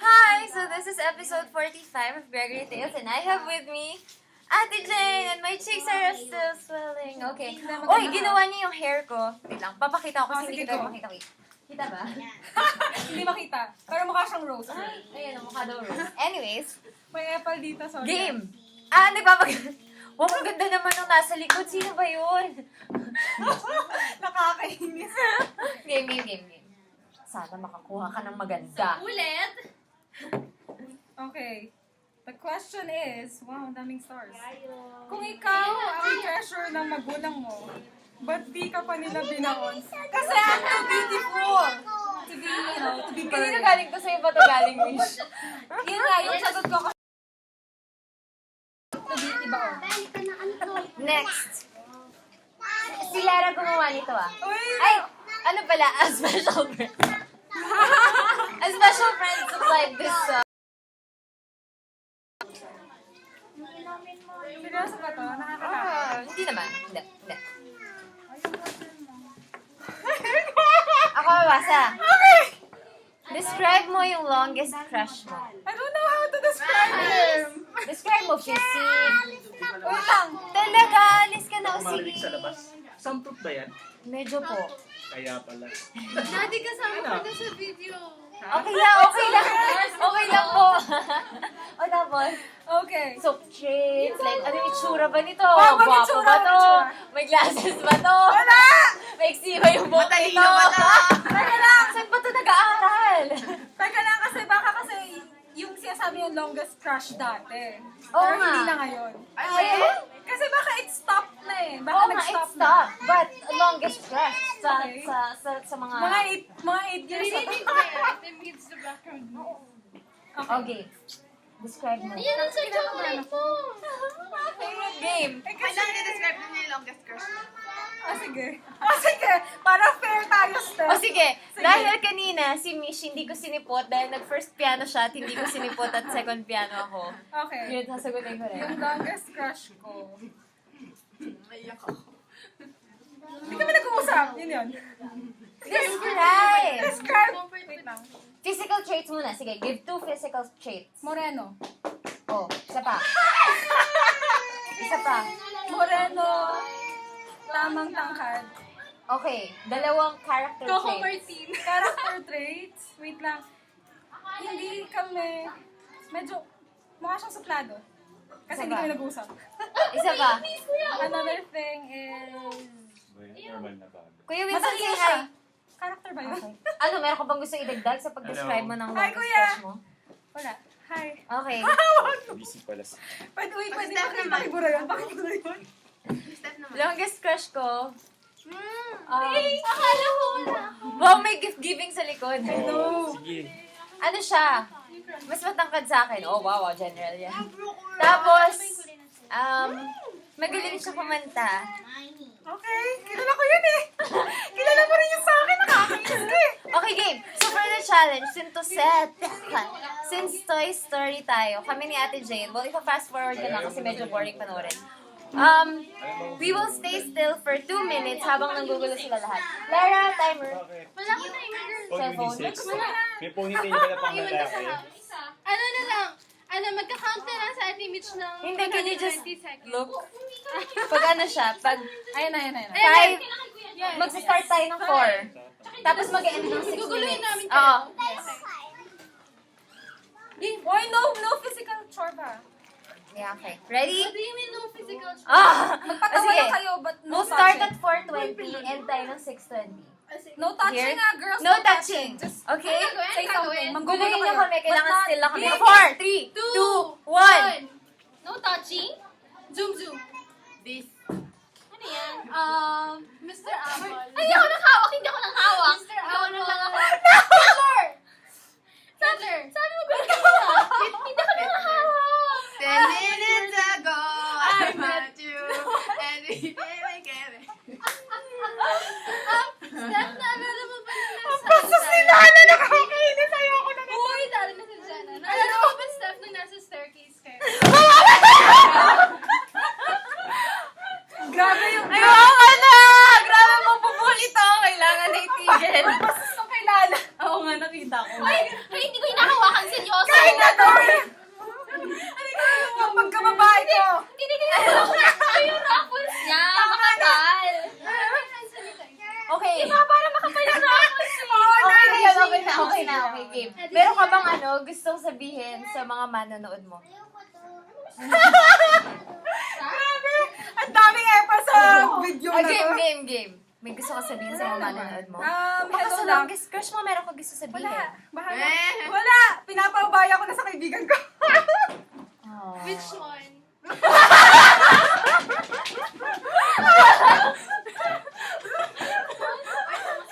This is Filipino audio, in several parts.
Hi! So this is episode 45 of Gregory Tales and I have with me Ate Jane and my cheeks are still swelling. Okay. Oy, ginawa niya yung hair ko. Wait lang, papakita ko kasi hindi ko tayo makita. Wait. Kita ba? Hindi makita. Pero mukha siyang rose. Ayan, mukha daw rose. Anyways, May apple dito, sorry. game! Wow, ang ganda naman nung nasa likod. Sino ba yun? Nakakainis. Game. Sana makakuha ka ng maganda. Ulit? Okay. The question is, wow, ang daming stars. Kung ikaw ang treasure ng magulang mo, ba't di ka pa nila binaon? Kasi I'm too beautiful to be, to be Kanina buried. galing to sa'yo ba ito galing, Mish? Yun nga, yung sagot ko kasi to be ibaon. Next. Si Lara gumawa nito ah. Uy! Ay! Ano pala? A special friend. A special friend supplied this Seryoso ba to? Nakakatawa. hindi naman. Hindi. Ako mabasa. Okay! Describe mo yung longest crush mo. I don't know how to describe him. Describe mo physique. Wait lang. Talaga, alis ka na o Mamarinig sa sige. labas. Sampot ba yan? Medyo po. Kaya pala. Dati kasama ko na sa video. Okay lang. Okay lang po. O tapos, Okay. so traits, like, ano yung itsura ba nito? Wow, Gwapo itsura, ba to? itsura. May glasses ba to? Wala! May ba yung bote nito? Teka lang! Saan ba ito nag-aaral? Teka lang kasi baka kasi yung sinasabi yung longest crush dati. Oo Pero nga. hindi na ngayon. Ayun? Kasi baka it stopped na eh. Baka Oo nga, nag-stop it's stop. But longest crush sa, Okay. sa mga... Mga 8 years na to. Narinig ko yan. It means the background. Okay. Describe mo. Yan ang sa chocolate mo. Favorite game. Eh kasi, describe mo yung longest crush mo. sige. Sige. Para fair tayo, Steph. O sige, dahil kanina si Mish hindi ko sinipot dahil nag-first piano siya at hindi ko sinipot at second piano ako. Okay. Yun, sasagutin ko rin. Yung longest crush ko. Hindi kami nag-uusap. Yun. Describe! Describe. Wait lang. Physical traits muna. Sige, give 2 physical traits. Moreno. Oh, isa pa. Isa pa. Moreno. Tamang tangkad. Okay, dalawang character Coco traits. Martin. Character traits. Wait lang. Hindi kami. Medyo mukha siyang suplado. Kasi Isa hindi ba? kami nag-uusap. Isa pa. Another thing is... Normal na bago. Kuya Winston, Matalino say siya. hi. Character ba yun? Okay. Ano, meron ka bang gusto idagdag sa pag-describe mo ng Hi, longest Kuya! crush mo? Wala. Hi. Okay. Busy pala sa... Pwede pakibura yun. Pakibura yun. Longest crush ko. Akala ko wala. Wow, may gift-giving sa likod. Sige. Ano siya? Mas matangkad sa akin. Oh, wow, general yan. Tapos, magaling siya kumanta. Okay. Kilala ko yun eh. Kilala mo rin yung sa akin. Nakakainis ka eh. Okay, game. So, for the challenge, since Toy Story tayo, kami ni Ate Jane, well, ipa-fast forward ko na kasi medyo boring panoorin. We will stay still for 2 minutes habang nanggugulo sila lahat. Lara, timer. Bakit? Wala ko timer girl. Pag Cellphone. unisex. May ponytail ba na pang Iwan ka sa lalaki? house. Ano na lang? Magka-count na lang sa ating Mitch ng Hindi, can you just 20 seconds. look? Pag ano siya, pag Ayan. 5, magsa-start tayo ng 4. Tapos mag-end ng 6 Guguluhin namin minutes. kayo. Oo. Why no physical chore ba? Yeah, okay. Ready? What do you mean no physical choice? Magpatawa Sige. lang kayo, but no We'll start touching. at 4:20, end tayo ng 6:20. No touching Here? girls. No touching. Just Okay? say something. Manggugulo Guluhin niyo kayo. kami. Kailangan But not still lang kami. big. 4, 3, 2, 1. No touching? Zoom. This. Ano yan? Mr. Apple. Ay, ako nang hawak. Hindi ako nang hawak. Mr. Apple. Lang ako. Taylor! Taylor! Sabi mo gusto ko na. Hindi ako nang hawak. 10 minutes ago, I met you, and we came again. Steph, naalala mo ba yung nasa... Bastos nila na nakakainis. Ayoko na nito. Uy, dali na si Jenna. Naalala mo ba, Steph, nung nasa staircase kayo? Grabe yung Ayoko na! Grabe mapupuli to. Kailangan na itigil. bastos ng kilala. Oo nga, nakita ko. Ay, hindi ko hinahawakan seryoso. Kahit na gawin! Yung pagkababae ko! Kinikilig ko yung ruffles niya. Makapal. Okay. Para makapal yung ruffles niya. Okay na yun, okay na. Okay, game. Meron ka bang gustong sabihin sa mga manonood mo? Grabe! Ang daming epa sa video na to. Game. May gusto ka sabihin sa mga manonood mo? Hello Baka sa lang. longest crush mo, meron ka gusto sabihin. Wala. Bahala. Wala! Pinapaubaya ko na sa kaibigan ko. Oh. Which one?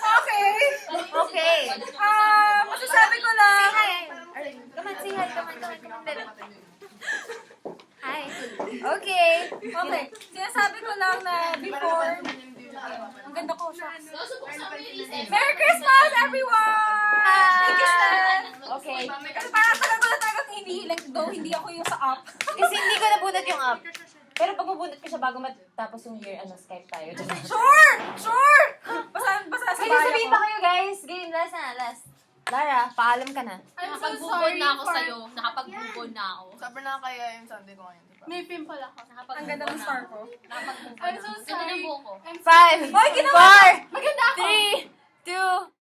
Okay. Okay. Masasabi ko lang. Say hi. Come on, say hi. Come on. Hi. Okay. Okay. Sinasabi ko lang na before, ang ganda ko siya. Merry Christmas, everyone! Thank you, Stan! Okay. Kasi parang tagal ko na talagang hinihiling, though hindi ako yung sa app. Kasi hindi ko nabunot yung app. Pero pag mabunot ko siya bago matapos yung year, Skype tayo. Sure! Sure! Basta sa May bahay sabihin ako. ba kayo, guys? Game, last. Lara, paalam ka na. Nakapag-bukod na ako sa'yo. Nakapag-bukod na ako. Sabi na kaya yung Sunday ko ngayon, diba? May pimple ako. Ang ganda ng star ko. I'm so sorry. Ganda ng buhok ko. 5, Hoy, ginawa 4, 3, 2,